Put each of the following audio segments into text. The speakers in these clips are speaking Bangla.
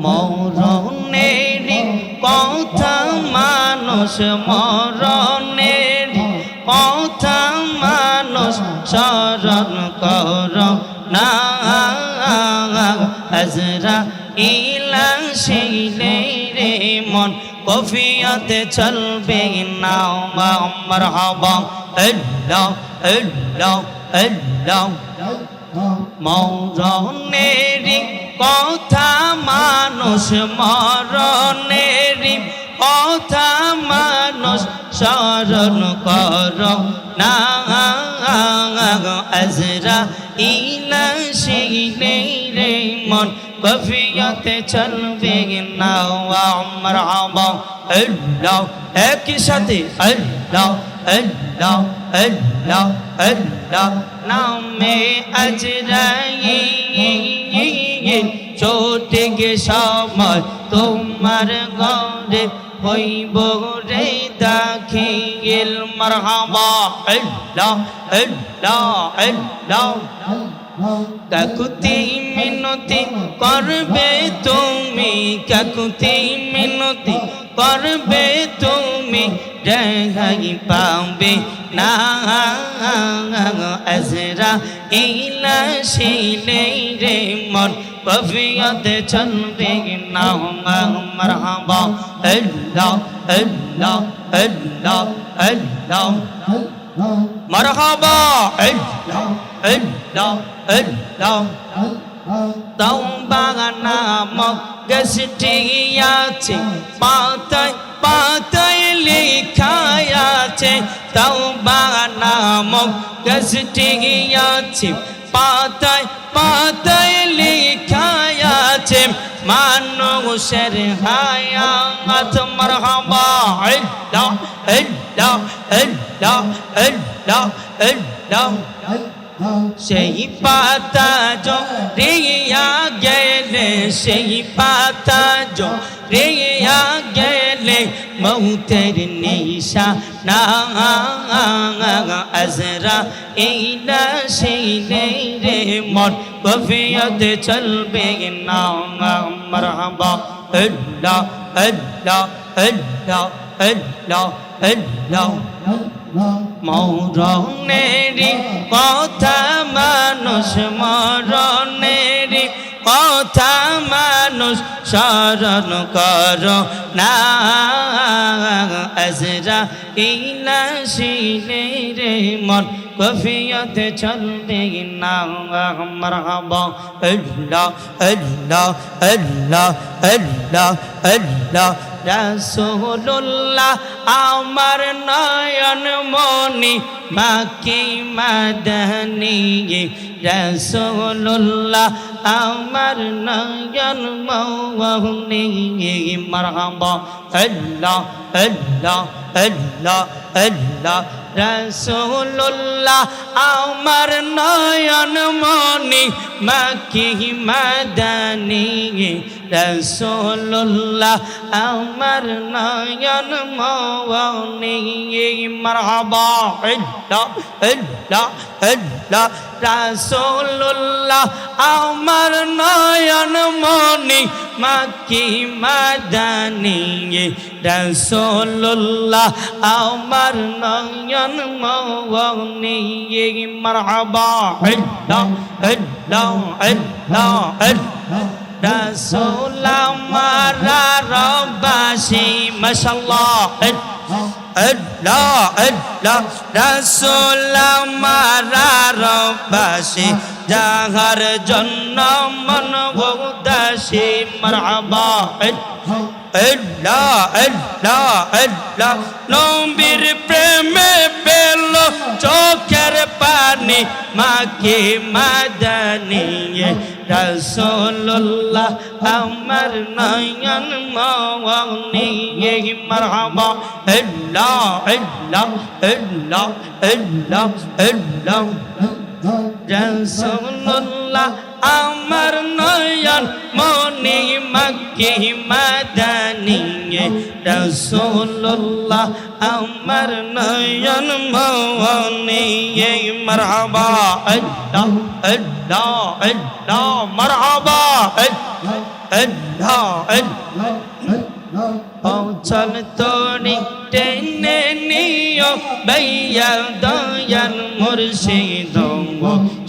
মরণের কথা মানুষ মরণের কথা মানুষ স্মরণ কর না আজরাইল আসিলে রে মন কফিয়তে চলবে না মারহাবা আল্লাহ আল্লাহ আল্লাহ মরণের কথা মানুষ মরণের কথা মানুষ স্মরণ কর না আজরাইল আসিলে রে মন কফিয়তে চলবে না মারহাবা আল্লাহ একই সাথে আল্লাহ আল্লাহ আল্লাহ আল্লাহ নামে আজরাইল ছোটে গে সময় তোমার ঘরে হইব রে দাখিল মারহাবা আল্লাহ আল্লাহ আল্লাহ কাকুতি মিনতি করবে তুমি কাকুতি মিনতি করবে তুমি রেহাই পাবে না আজরাইল আসিলে রে মন কফিয়তে চলবে না মারহাবা আল্লাহ আল্লাহ আল্লাহ আল্লাহ মারহাবা আল্লাহ আল্লাহ আল্লাহ তওবা নামক গাছটি আছে পাতায় পাতায় লেখা আছে তওবা নামক গাছটি আছে পাতায় পাতায় লেখা আছে মানুষের হায়াত মারহাবা আল্লাহ আল্লাহ আল্লাহ আল্লাহ আল্লাহ সেই পাতা জড়িয়া গেলে সেই পাতা জড়িয়া গেলে মৌতের নিশানা আজরাইল আসিলে রে মন কফিয়তে চলবে না মারহাবা আল্লাহ আল্লাহ আল্লাহ আল্লাহ আল্লাহ মরণের কথা মানুষ মরণের কথা মানুষ স্মরণ কর না আজরাইল আসিলে রে মন কফিয়তে চলবে না মারহাবা আল্লাহ আল্লাহ আল্লাহ আল্লাহ আল্লাহ রাসূলুল্লাহ আমার নয়ন মনি মাকি মাদানী রাসূলুল্লাহ আমার নয়ন মনি মারহাবা আল্লাহ আল্লাহ আল্লাহ আল্লাহ রাসূলুল্লাহ আমার নয়ন মনি মাকি মাদানী রাসূলুল্লাহ আমার নয়ন মনি মারহাবা আল্লাহ আল্লাহ আল্লাহ রাসূলুল্লাহ আমার নয়ন মনি মাকি মাদানী রাসূলুল্লাহ আমার নয়ন মনি মারহাবা আল্লাহ আল্লাহ আল্লাহ আল্লাহ রাসূল আমার রব্বাসী মাশাআল্লাহ আল্লাহ আল্লাহ রাসূল আমার রব্বাসী যাহার জন্য মন উদাসী মারহাবা আল্লাহ আল্লাহ আল্লাহ নবীর প্রেমে পেল চোখের পানি মাকে মাদানী রাসূলুল্লাহ আমার নয়ন মনি মারহাবা আল্লাহ আল্লাহ আল্লাহ আল্লাহ আল্লাহ রাসূলুল্লাহ আমার নয়ন মনি মক্কি মাদানী রাসূলুল্লাহ আমার নয়ন মনি মারহাবা আল্লাহ আল্লাহ আল্লাহ মারহাবা আল্লাহ চল তোরে টেনে নিও ভাইয়া দয়াল মুর্শিদ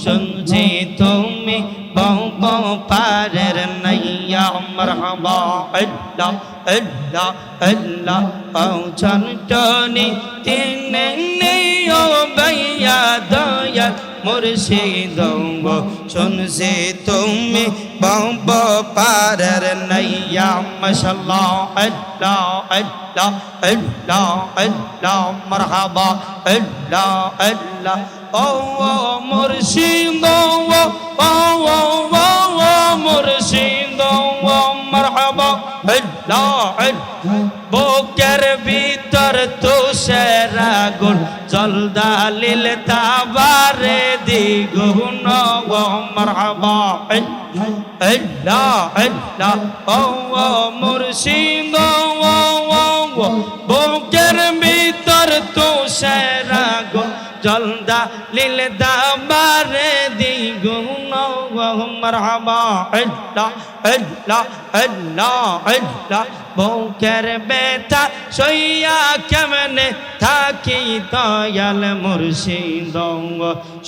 শুনছি তুমি বউ পারের নাইয়া মারহাবা আল্লাহ আল্লাহ আল্লাহ চল তোরে টেনে নিও ভাইয়া দয়াল মুর্শিদ শুনছি তুমি বউ পারের নাইয়া মাশাআল্লাহ আল্লাহ আল্লাহ আল্লাহ আল্লাহ মারহাবা আল্লাহ আল্লাহ ও মুর্শিদ ও মুর্শিদ মারহাবা আল্লাহ বুকের ভিতর তুষার আগুন জলদালিল তাবারে দ্বিগুণ মারহাবা আল্লাহ আল্লাহ ও মুর্শিদ বুকের ভিতর তুষার আগুন জলদালিল তাবারে দ্বিগুণ মারহাবা আল্লাহ আল্লাহ আল্লাহ আল্লাহ বুকের ব্যথা সইয়া কেমনে থাকি দয়াল মুর্শিদ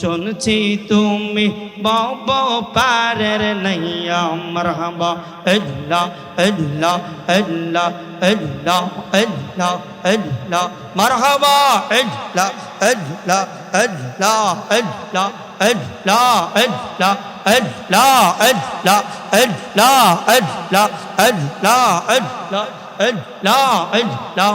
শুনছি তুমি বউ পারের নাইয়া মারহাবা আল্লাহ আল্লাহ আল্লাহ আল্লাহ আল্লাহ আল্লাহ মারহাবা আল্লাহ আল্লাহ আল্লাহ আল্লাহ আল্লাহ আল্লাহ আল্লাহ আল্লাহ আল্লাহ আল্লাহ আল্লাহ আল্লাহ আল্লাহ আল্লাহ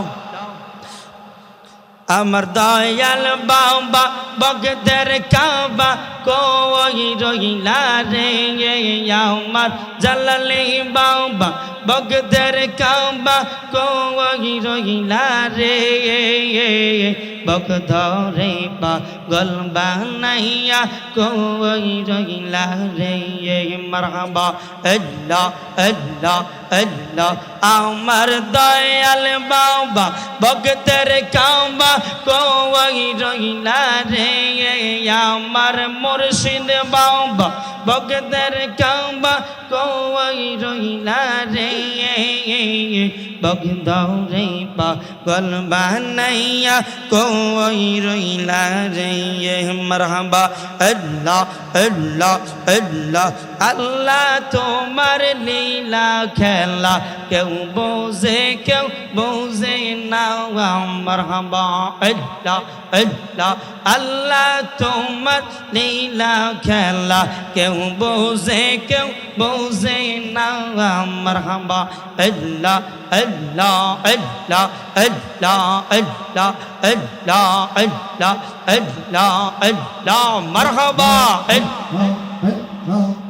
আমার দয়াল বাবা বগদের কাবা কই রইলা রে আমার জালালি বাবা বগদের কাবা কই রইলা রে বগধরে পাগল বানাইয়া কই রইলা রে মারহাবা আল্লাহ আল্লাহ আল্লাহ আমার দয়াল বাবা বগদের কাবা কই রইলা রে আমার মুর্শিদ বাবা বগদের কাবা কই রইলা রে বগধরে পাগল বানাইয়া কই রইলা রে মারহাবা আল্লাহ আল্লাহ আল্লাহ আল্লাহ তোমার লীলা খেলা কেউ বোঝে না মারহাবা আল্লাহ আল্লাহ আল্লাহ তোমার লীলা খেলা কেউ বোঝে না মারহাবা আল্লাহ আল্লাহ আল্লাহ আল্লাহ আল্লাহ আল্লাহ আল্লাহ আল্লাহ আল্লাহ মারহাবা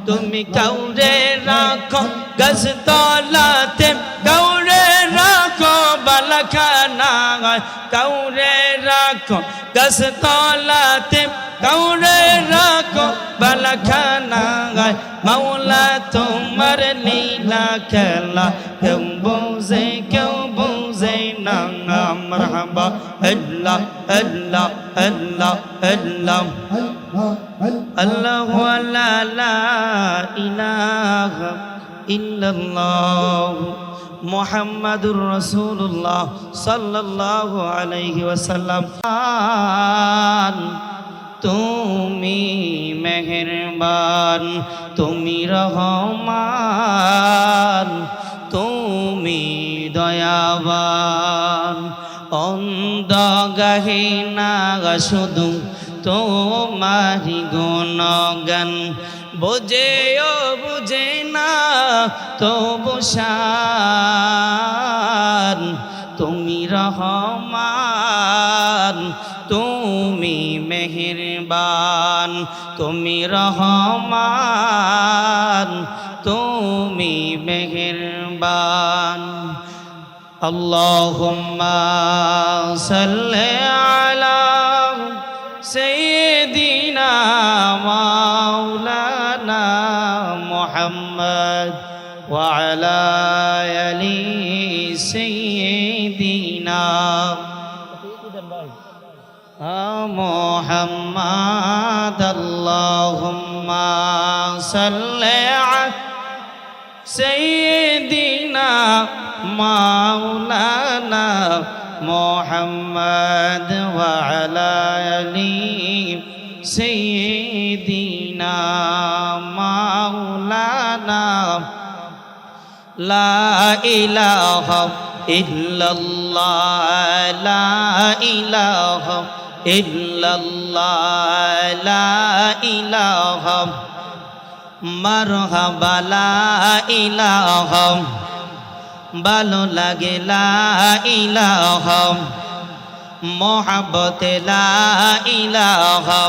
তুমি কাউরে রাখো গাছতলাতে কাউরে রাখো বালাখানা কাউরে রাখো গাছতলাতে কাউরে রাখো বালাখানা মাওলা তোমার লীলা খেলা কেউ বোঝে না মারহাবা আল্লাহ আল্লাহ আল্লাহ আল্লাহ আল্লাহু লা ইলাহা ইল্লাল্লাহ মুহাম্মাদুর রাসূলুল্লাহ সাল্লাল্লাহু আলাইহি ওয়াসাল্লাম তুমি মেহেরবান তুমি রহমান তুমি দয়াবান অন্ধ গাহিনা শুধু তোমারি গুণগান বোঝেও বুঝে না তবু শান তুমি রহমান তুমি মেহেরবান তুমি রহমান তুমি মেহেরবান আল্লাহুম্মা সাল্লি আলা সাইয়্যিদিনা মাওলানা মুহাম্মদ ওয়া আলা আলি সাইয়্যিদিনা মুহাম্মদ আল্লাহুম্মা সাল্লি আলা سيدنا مولانا محمد وعلى آل سيدنا مولانا لا إله إلا الله لا إله إلا الله لا إله مرحبا لا إله ভালো লাগে লা ইলাহা মোহাব্বত লা ইলাহা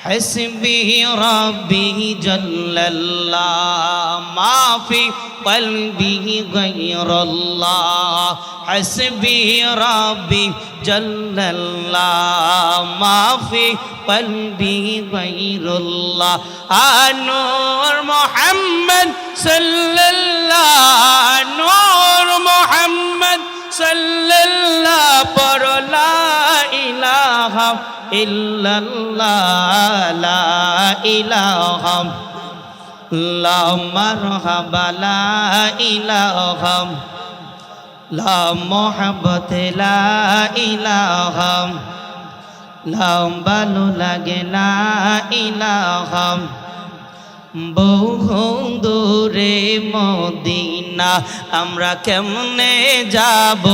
حسبي ربي جل الله ما في قلبي غير الله حسبي ربي جل الله ما في قلبي غير الله نور محمد صلى الله نور محمد صلى الله پر لا إله إلا الله لا إله لا مرحبا لا إله لا محبت لا إله لا ভালো লাগে লা ইলাহা বহু দূরে মদিনা আমরা কেমনে যাব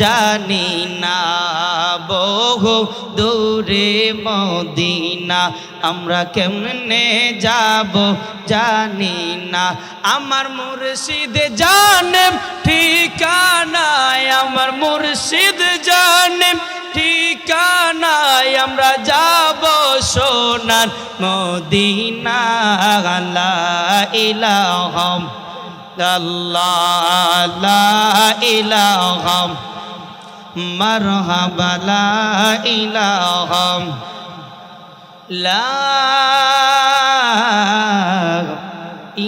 জানি না বহু দূরে মদিনা আমরা কেমনে যাব জানি না আমার মুর্শিদ জানে ঠিকানায় আমার মুর্শিদ জানে ঠিকানায় আমরা যাব সোনার মদিনা লা ইলাহা আল্লাহ লা ইলাহা মারহাবা লা ইলাহা লা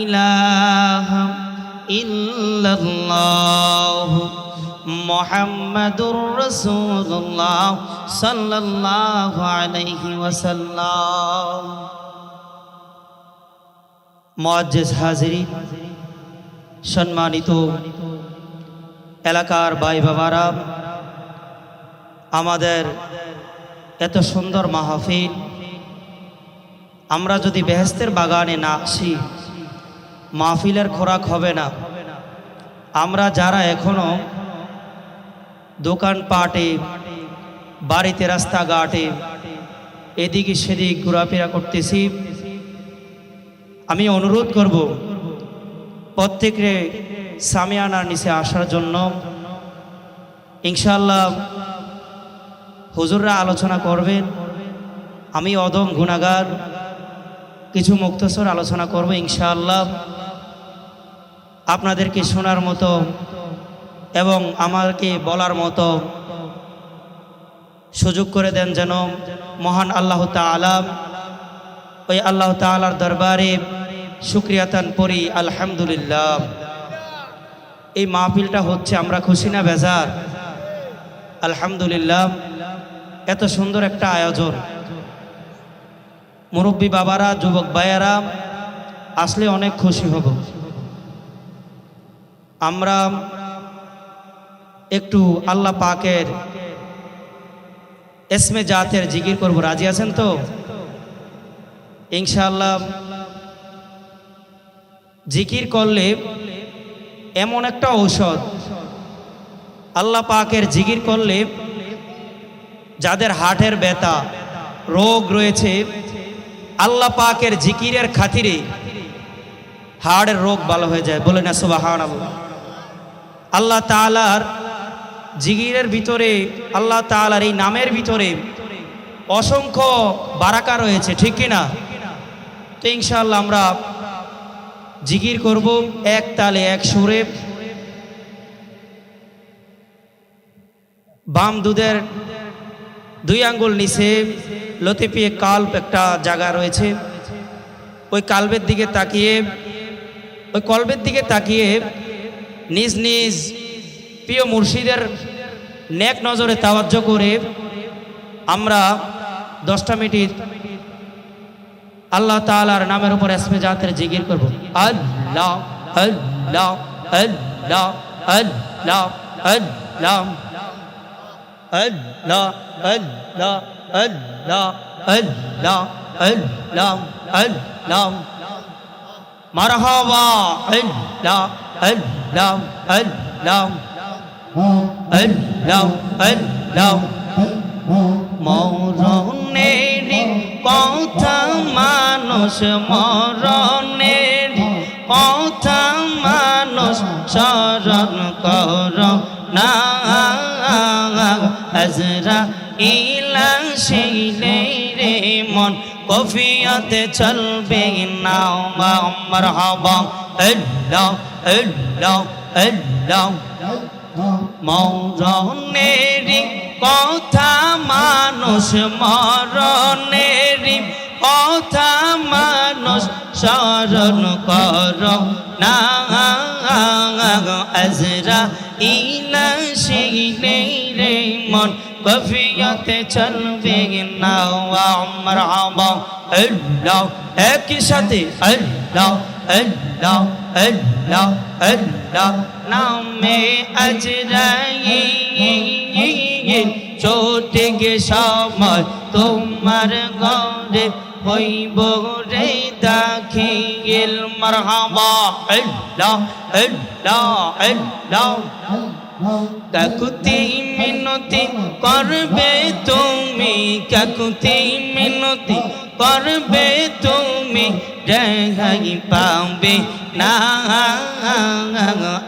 ইলাহা ইল্লাল্লাহ মুহাম্মাদুর রাসূলুল্লাহ সাল্লাল্লাহু আলাইহি ওয়াসাল্লাম। মুআজ্জিজ হাজিরিন, সম্মানিত এলাকার ভাই বাবারা, আমাদের এত সুন্দর মাহফিল, আমরা যদি বেহেশতের বাগানে না আসি মাহফিলের খোরাক হবে না। আমরা যারা এখনো দোকানপাটে, বাড়িতে, রাস্তাঘাটে এদিকে সেদিক ঘোরাফেরা করতেছি, আমি অনুরোধ করব প্রত্যেকে সামিয়ানার নিচে আসার জন্য। ইনশাআল্লাহ হুজুররা আলোচনা করবেন, আমি অদম গুনাহগার কিছু মুক্তসর আলোচনা করব ইনশাআল্লাহ। আপনাদেরকে শোনার মতো এবং আমাকে বলার মতো সুযোগ করে দেন যেন মহান আল্লাহ তাআলা। ওই আল্লাহ তাআলার দরবারে শুকরিয়াতান পড়ি আলহামদুলিল্লাহ। এই মাহফিলটা হচ্ছে, আমরা খুশি না বেজার? আলহামদুলিল্লাহ। এত সুন্দর একটা আয়োজন, মুরব্বী বাবারা, যুবক ভাইয়েরা আসলে অনেক খুশি হব। আমরা একটু আল্লাহ পাকের ইসমে জাতের জিকির করব, রাজি আছেন তো? ইনশাআল্লাহ। জিকির করলে এমন একটা ঔষধ, আল্লাহ পাকের জিকির করলে যাদের হার্টের ব্যথা, রোগ রয়েছে, আল্লাহ পাকের জিকিরের খাতিরে হার্টের রোগ ভালো হয়ে যায়। বলে না সুবহানাল্লাহ। আল্লাহ তাআলার জিকিরের ভিতরে, আল্লাহ তাআলার এই নামের ভিতরে অসংখ্য বারাকা রয়েছে, ঠিক কিনা? তো ইনশাআল্লাহ আমরা জিকির করব এক তালে এক সুরে। বাম দুধের 2 আঙ্গুল নিচে লতিফিয়ে কাল্ব একটা জায়গা রয়েছে, ওই কাল্বের দিকে তাকিয়ে, ওই কলবের দিকে তাকিয়ে নিজ নিজ প্রিয় মুর্শিদের নেক নজরে তাওয়াজ্জু করে আমরা 10টা মিনিট আল্লাহ তাআলার নামের উপর ইসমে জাতের জিকির করব। আল্লাহ আল্লাহ আল্লাহ আল্লাহ আল্লাহ আল্লাহ আল্লাহ আল্লাহ আল্লাহ আল্লাহ আল্লাহ মারহাবা আল্লাহ আল্লাহ আল্লাহ আল্লাহ আল্লাহ মরণের কথা মানুষ মরণের কথা মানুষ স্মরণ কর না আজরাইল আসিলে রে মন কফিয়াতে চলবে না মারহাবা আল্লাহ আল্লাহ আল্লাহ মরণের কথা মানুষ মরণের কথা মানুষ স্মরণ কর না আজরাইল আসিলে রে মন কফিয়াতে চলবে না মারহাবা আল্লাহ একই সাথে আল্লাহ আল্লাহ আল্লাহ আল্লাহ নামে আজরাইল ছোটে গে সময় তোমার ঘরে হইব রে দাখিল মারহাবা আল্লাহ আল্লাহ আল্লাহ কাকুতি মিনতি করবে তুমি কাকুতি মিনতি করবে তুমি রেহাই পাবে না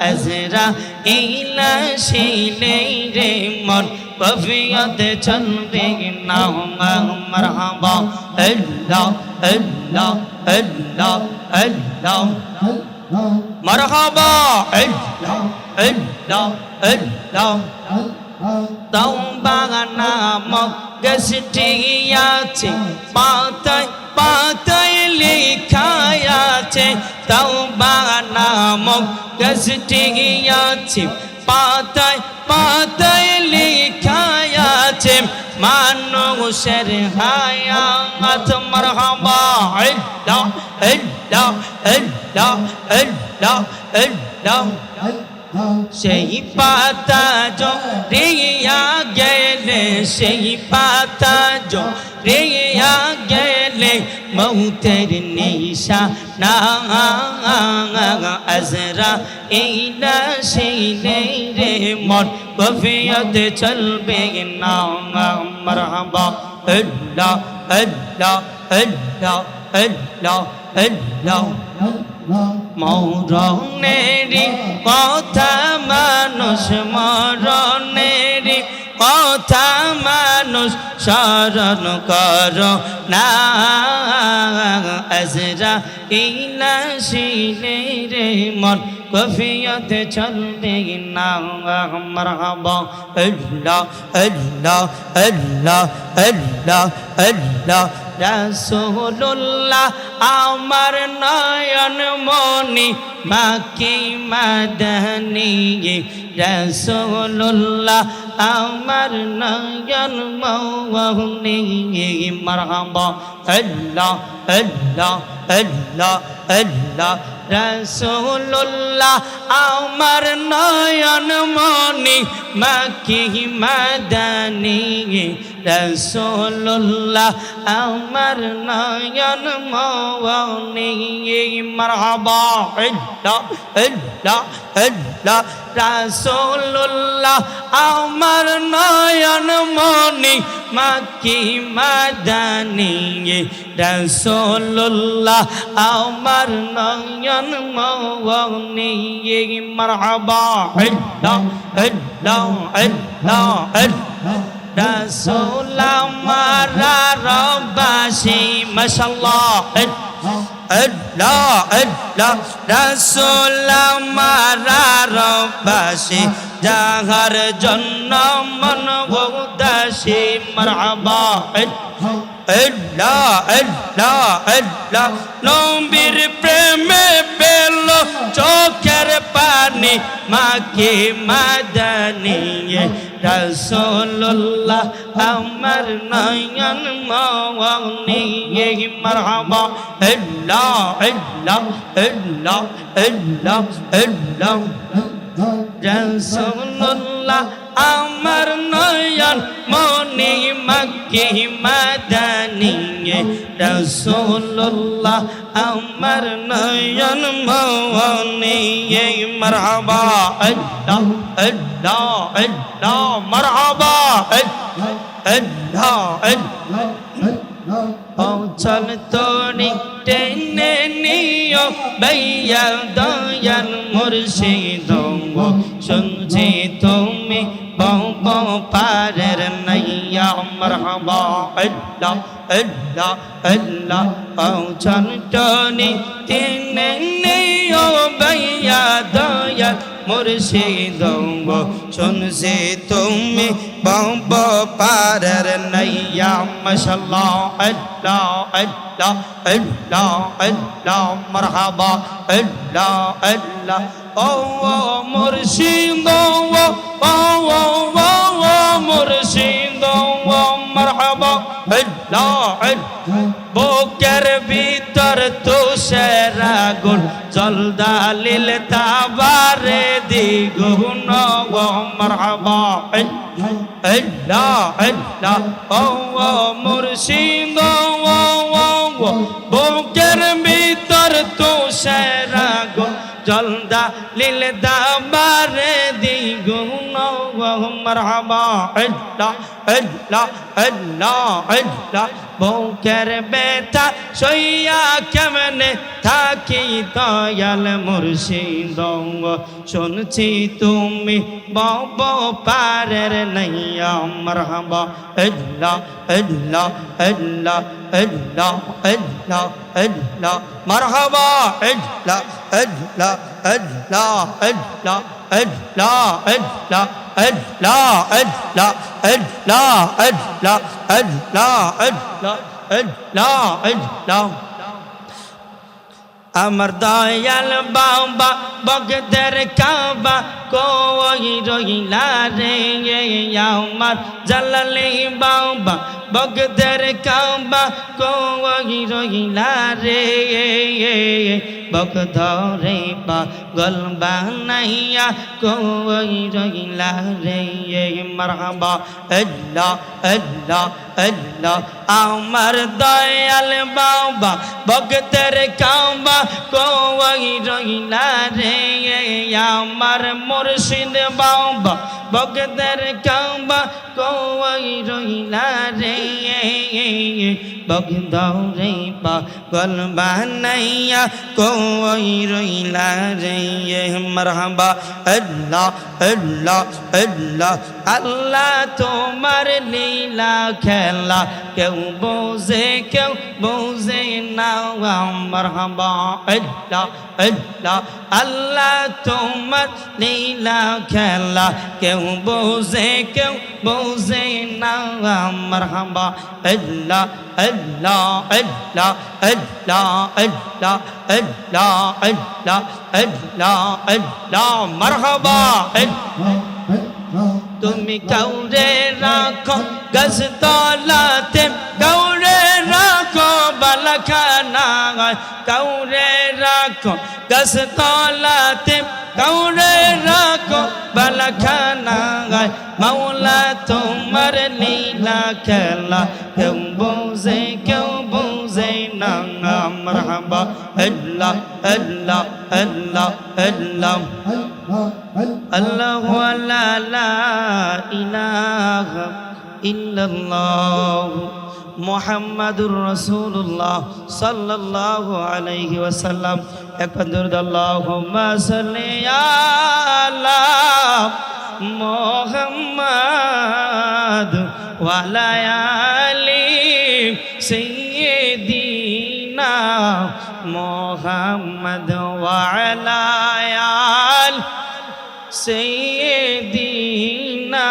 আজরাইল আসিলে রে মন কফিয়াতে চলবে না মারহাবা আল্লাহ আল্লাহ আল্লাহ আল্লাহ মারহাবা আল্লাহ আল্লাহ আল্লাহ তওবা নামক গাছটি আছে পাতায় পাতায় লেখা আছে তওবা নামক গাছটি আছে পাতায় পাতায় লেখা আছে মানুষের হায়াত মারহাবা আল্লাহ আল্লাহ আল্লাহ আল্লাহ আল্লাহ সেই পাতা জড়িয়া গেলে সেই পাতা জড়িয়া গেলে মৌতের নিশানা আজরাইল আসিলে রে মন কফিয়াতে চলবে না মারহাবা আল্লাহ আল্লাহ আল্লাহ আল্লাহ আল্লাহ মরণের কথা মানুষ মরণের কথা মানুষ স্মরণ কর না আজরাইল আসিলে রে মন কফিয়াতে চলবে না মারহাবা আল্লাহ আল্লাহ আল্লাহ আল্লাহ আল্লাহ রাসূলুল্লাহ আমার নয়ন মনি মাকি মাদানী রাসূলুল্লাহ আমার নয়ন মনি মারহাবা আল্লাহ আল্লাহ আল্লাহ আল্লাহ রাসূলুল্লাহ আমার নয়ন মনি মাকি মাদানী রাসূলুল্লাহ আমার নয়ন মনি মারহাবা আল্লাহ আল্লাহ আল্লাহ রাসূলুল্লাহ আমার নয়ন মনি মাকি মাদানী রাসূলুল্লাহ আমার নয়ন মনি মারহাবা আল্লাহ আল্লাহ আল্লাহ আল্লাহ রাসূল আমার রব্বাসী মাশাআল্লাহ আল্লাহ আল্লাহ রাসূল আমার ভালোবাসি যাহার জন্য মন উদাসী মারহাবা আল্লাহ আল্লাহ আল্লাহ নবীর প্রেমে পেল চোখের পানি মাকে মাদানি রাসূলুল্লাহ আমার নয়ন মওনি মারহাবা আল্লাহ আল্লাহ আল্লাহ আল্লাহ আল্লাহ রাসূলুল্লাহ আমার নয়ন মনি মক্কি মাদানি রাসূলুল্লাহ আমার নয়ন মনি মারহাবা আল্লাহ আল্লাহ আল্লাহ মারহাবা আল্লাহ আল্লাহ চল তোনি টেনে নিও ভাইয়া দয়াল মুর্শিদ শুনছি তুমি বহু পারের নাইয়া মারহাবা আল্লাহ আল্লাহ আল্লাহ চল তোনি টেনে নিও ভাইয়া দয়াল মুর্শিদ শুনছি তুমি বহু পারের নাইয়া মাশাআল্লাহ আল্লাহ আল্লাহ আল্লাহ আল্লাহ মারহাবা আল্লাহ আল্লাহ ও মুর্শিদ ও মুর্শিদ মারহাবা আল্লাহ বুকের ভিতর তুষার আগুন জলদালিল তাবারে দ্বিগুণ মারহাবা আল্লাহ আল্লাহ ও মুর্শিদ বুকের ভিতর তুষার আগুন জলদালিল তাবারে দ্বিগুণ মারহাবা আল্লাহ আল্লাহ আল্লাহ আল্লাহ বুকের ব্যথা সইয়া কেমনে থাকি দয়াল মুর্শিদ শুনছি তুমি বহু পারের নাইয়া মারহাবা আল্লাহ আল্লাহ আল্লাহ আল্লাহ আল্লাহ আল্লাহ মারহাবা আল্লাহ আল্লাহ আল্লাহ আল্লাহ আল্লাহ আল্লাহ আল্লাহ আল্লাহ আল্লাহ আল্লাহ আল্লাহ আল্লাহ আল্লাহ আল্লাহ আমার দয়াল বাবা বগদের কাবা কই রইলা রে আমার জালালি বাবা বগদের কাবা কই রইলা রে বগধরে পাগল বানাইয়া কই রইলা রে মারহাবা আল্লাহ আল্লাহ আল্লাহ আমার দয়াল বাবা বগদের কাবা কই রইলা রে আমার মুর্শিদ বাবা বগদের কাবা কই রইলা রে বগধরে পাগল বানাইয়া কই রইলা রে মারহাবা আল্লাহ আল্লাহ আল্লাহ আল্লাহ তোমার লীলা খেলা কেউ বোঝে না মারহাবা আল্লাহ আল্লাহ আল্লাহ তোমার লীলা খেলা কেউ বোঝে না মারহাবা আল্লাহ আল্লাহ আল্লাহ আল্লাহ আল্লাহ আল্লাহ আল্লাহ আল্লাহ আল্লাহ মারহাবা তুমি কাউরে রাখো গাছতলাতে কাউরে রাখো বালাখানায় কাউরে রাখো গাছতলাতে কাউরে রাখো বালাখানায় মাওলা তোমার লীলা খেলা কেউ বোঝে না মারহাবা আল্লাহ আল্লাহ আল্লাহ আল্লাহ আল্লাহু লা ইলাহা ইল্লাল্লাহ মুহাম্মাদুর রাসূলুল্লাহ সাল্লাল্লাহু আলাইহি ওয়াসাল্লাম একবার দরুদ আল্লাহুম্মা সাল্লি আলা মুহাম্মাদ ওয়া আলা আলি সাইয়্যিদিনা মুহাম্মাদ ওয়া আলা আলি সাইয়্যিদিনা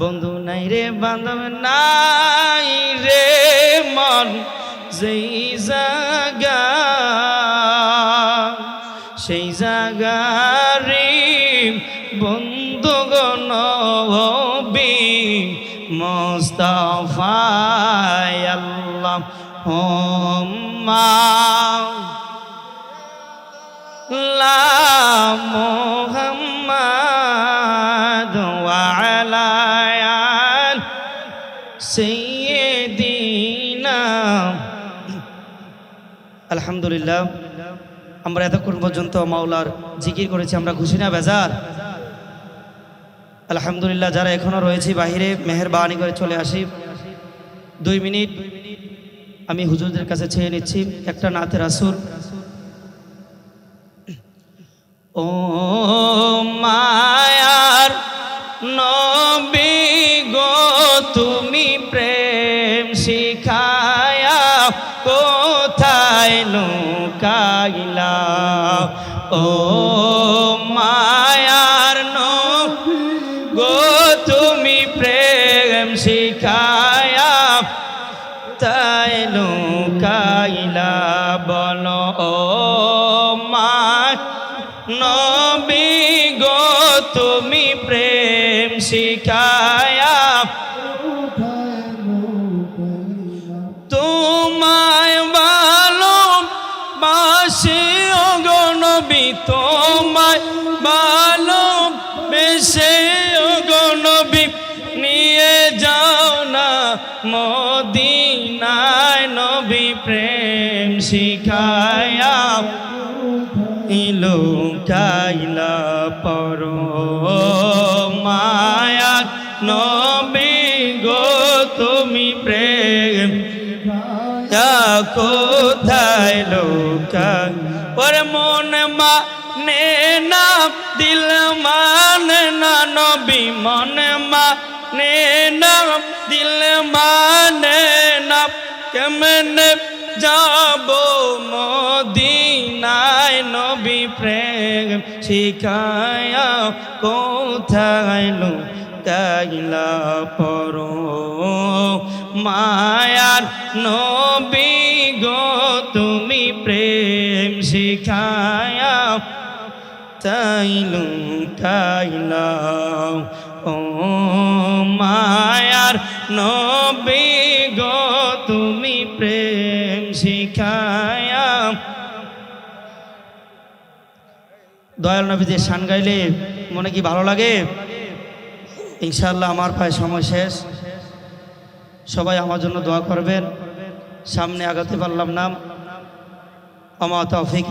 বন্ধু নাই রে বান্ধব নাই রে মন যেই জাগা সেই জাগারি বন্ধুগণ নবী মুস্তাফা আল্লাহুম্মা লা মুহাম্মাদ ওয়া আলা আল সাইয়্যিদিনা। আলহামদুলিল্লাহ, আমরা এতক্ষণ পর্যন্ত মাওলার জিকির করেছি, আমরা খুশি না বেজার? আলহামদুলিল্লাহ, যারা এখনো রয়েছে বাহিরে মেহেরবানি করে চলে আসি। 2 মিনিট আমি হুজুরদের কাছে চেয়ে নিচ্ছি একটা নাতে রাসূল। ও মায়ার নবী গো তুমি প্রেম শিখায়া কোথায় লুকাইলা? ও মায়ার নবী গো তুমি প্রেম শিখায়া তাই লুকাইলা? বলো ও মা নবী গো তুমি প্রেম শিখায়া তোমায় ভালোবাসি ওগো নবী, তোমায় ভালোবেসে ওগো নবী নিয়ে যাও না মদিনায়। নবী প্রেম শিখায়া লুকাইলা পরো মায়া নবী গো তুমি প্রেম কোথায় লুকাই? ওরে মন মানে না দিল মানে না নবী, মন মানে না দিল মানে না কেমনে যাব মদিনায়? নবী প্রেম শিখায়া কোথায় লুকাইলা পরো মায়ার নবী গো তুমি প্রেম শিখায়া তাই লুকাইলা? ও মায়ার নবী গো তুমি প্রেম শিখায়া। দয়াল নবীদের শান গাইলে মনে কি ভালো লাগে? ইনশাআল্লাহ আমার প্রায় সময় শেষ, সবাই আমার জন্য দোয়া করবেন। সামনে আগাতে পারলাম না, আমা তৌফিক